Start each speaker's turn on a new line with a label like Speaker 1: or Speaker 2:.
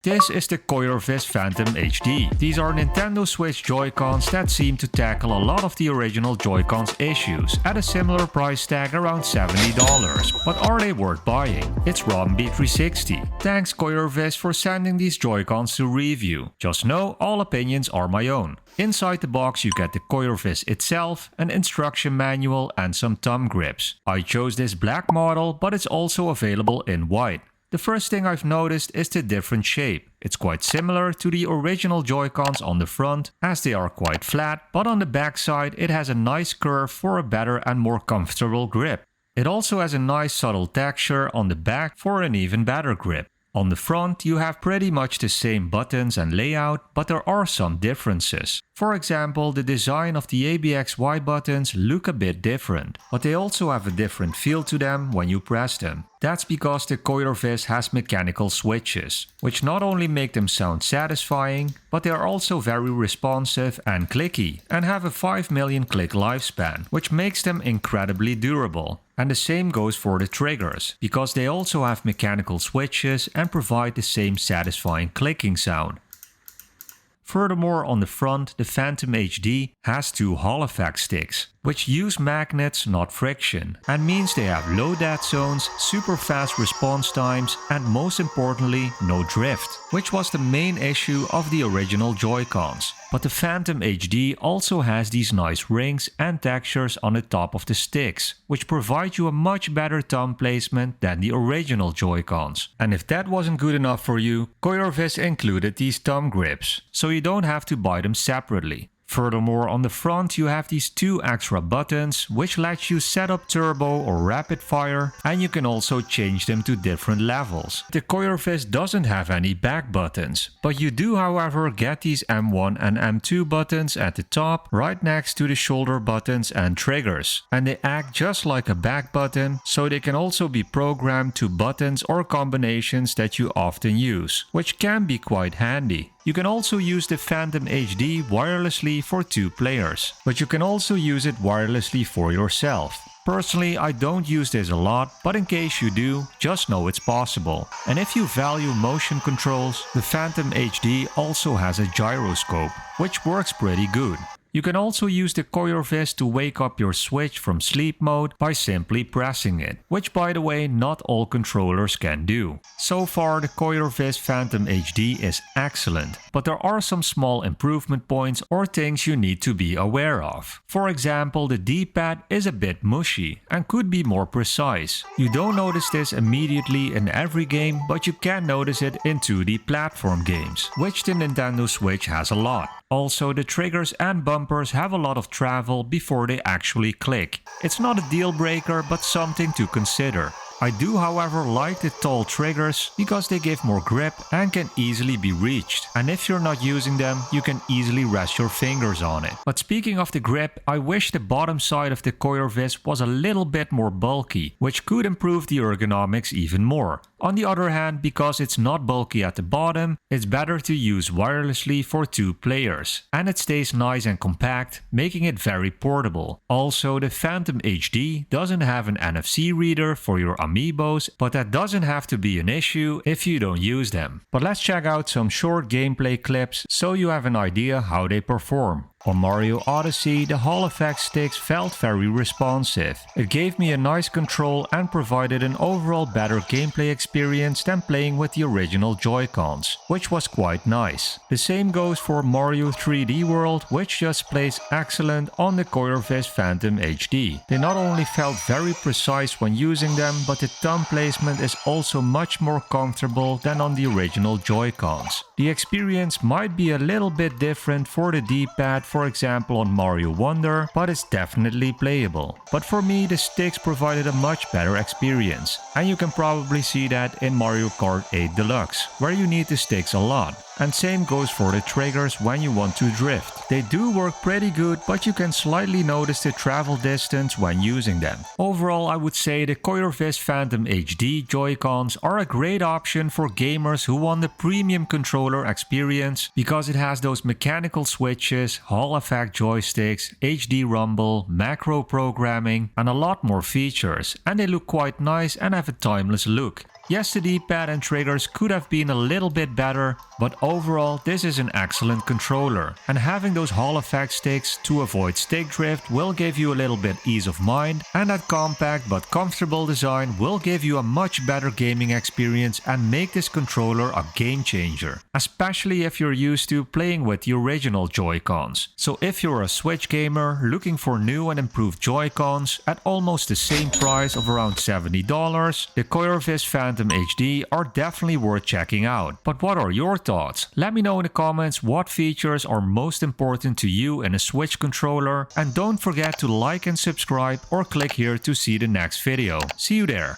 Speaker 1: This is the Coiorvis Phantom HD. These are Nintendo Switch Joy-Cons that seem to tackle a lot of the original Joy-Cons issues at a similar price tag around $70. But are they worth buying? It's ROMB360. Thanks Coiorvis for sending these Joy-Cons to review. Just know all opinions are my own. Inside the box you get the Coiorvis itself, an instruction manual and some thumb grips. I chose this black model, but it's also available in white. The first thing I've noticed is the different shape. It's quite similar to the original Joy-Cons on the front, as they are quite flat, but on the back side it has a nice curve for a better and more comfortable grip. It also has a nice subtle texture on the back for an even better grip. On the front you have pretty much the same buttons and layout, but there are some differences. For example, the design of the ABXY buttons look a bit different, but they also have a different feel to them when you press them. That's because the Coiorvis has mechanical switches, which not only make them sound satisfying, but they are also very responsive and clicky, and have a 5 million click lifespan, which makes them incredibly durable. And the same goes for the triggers, because they also have mechanical switches and provide the same satisfying clicking sound. Furthermore, on the front, the Phantom HD has two Hall effect sticks, which use magnets, not friction, and means they have low dead zones, super fast response times, and most importantly, no drift, which was the main issue of the original Joy-Cons. But the Phantom HD also has these nice rings and textures on the top of the sticks, which provide you a much better thumb placement than the original Joy-Cons. And if that wasn't good enough for you, Coiorvis included these thumb grips, so you don't have to buy them separately. Furthermore, on the front you have these two extra buttons, which lets you set up turbo or rapid fire, and you can also change them to different levels. The Coiorvis doesn't have any back buttons, but you do however get these M1 and M2 buttons at the top, right next to the shoulder buttons and triggers. And they act just like a back button, so they can also be programmed to buttons or combinations that you often use, which can be quite handy. You can also use the Phantom HD wirelessly for 2 players, but you can also use it wirelessly for yourself. Personally, I don't use this a lot, but in case you do, just know it's possible. And if you value motion controls, the Phantom HD also has a gyroscope, which works pretty good. You can also use the Coiorvis to wake up your Switch from sleep mode by simply pressing it, which by the way not all controllers can do. So far the Coiorvis Phantom HD is excellent, but there are some small improvement points or things you need to be aware of. For example, the D-pad is a bit mushy and could be more precise. You don't notice this immediately in every game, but you can notice it in 2D platform games, which the Nintendo Switch has a lot. Also, the triggers and bumpers have a lot of travel before they actually click. It's not a deal breaker, but something to consider. I do however like the tall triggers because they give more grip and can easily be reached. And if you're not using them, you can easily rest your fingers on it. But speaking of the grip, I wish the bottom side of the Coiorvis was a little bit more bulky, which could improve the ergonomics even more. On the other hand, because it's not bulky at the bottom, it's better to use wirelessly for 2 players. And it stays nice and compact, making it very portable. Also, the Phantom HD doesn't have an NFC reader for your amiibos, but that doesn't have to be an issue if you don't use them. But let's check out some short gameplay clips so you have an idea how they perform. On Mario Odyssey, the Hall effect sticks felt very responsive. It gave me a nice control and provided an overall better gameplay experience than playing with the original Joy-Cons, which was quite nice. The same goes for Mario 3D World, which just plays excellent on the Coiorvis Phantom HD. They not only felt very precise when using them, but the thumb placement is also much more comfortable than on the original Joy-Cons. The experience might be a little bit different for the D-pad, for example on Mario Wonder, but it's definitely playable. But for me the sticks provided a much better experience, and you can probably see that in Mario Kart 8 Deluxe, where you need the sticks a lot. And same goes for the triggers when you want to drift. They do work pretty good, but you can slightly notice the travel distance when using them. Overall, I would say the Coiorvis Phantom HD Joy-Cons are a great option for gamers who want the premium controller experience, because it has those mechanical switches, Hall effect joysticks, HD rumble, macro programming, and a lot more features, and they look quite nice and have a timeless look. Yes, the D-pad and triggers could have been a little bit better, but overall this is an excellent controller, and having those Hall effect sticks to avoid stick drift will give you a little bit ease of mind, and that compact but comfortable design will give you a much better gaming experience and make this controller a game changer, especially if you're used to playing with the original Joy-Cons. So if you're a Switch gamer looking for new and improved Joy-Cons at almost the same price of around $70, the Coiorvis Phantom HD are definitely worth checking out. But what are your thoughts? Let me know in the comments what features are most important to you in a Switch controller, and don't forget to like and subscribe or click here to see the next video. See you there!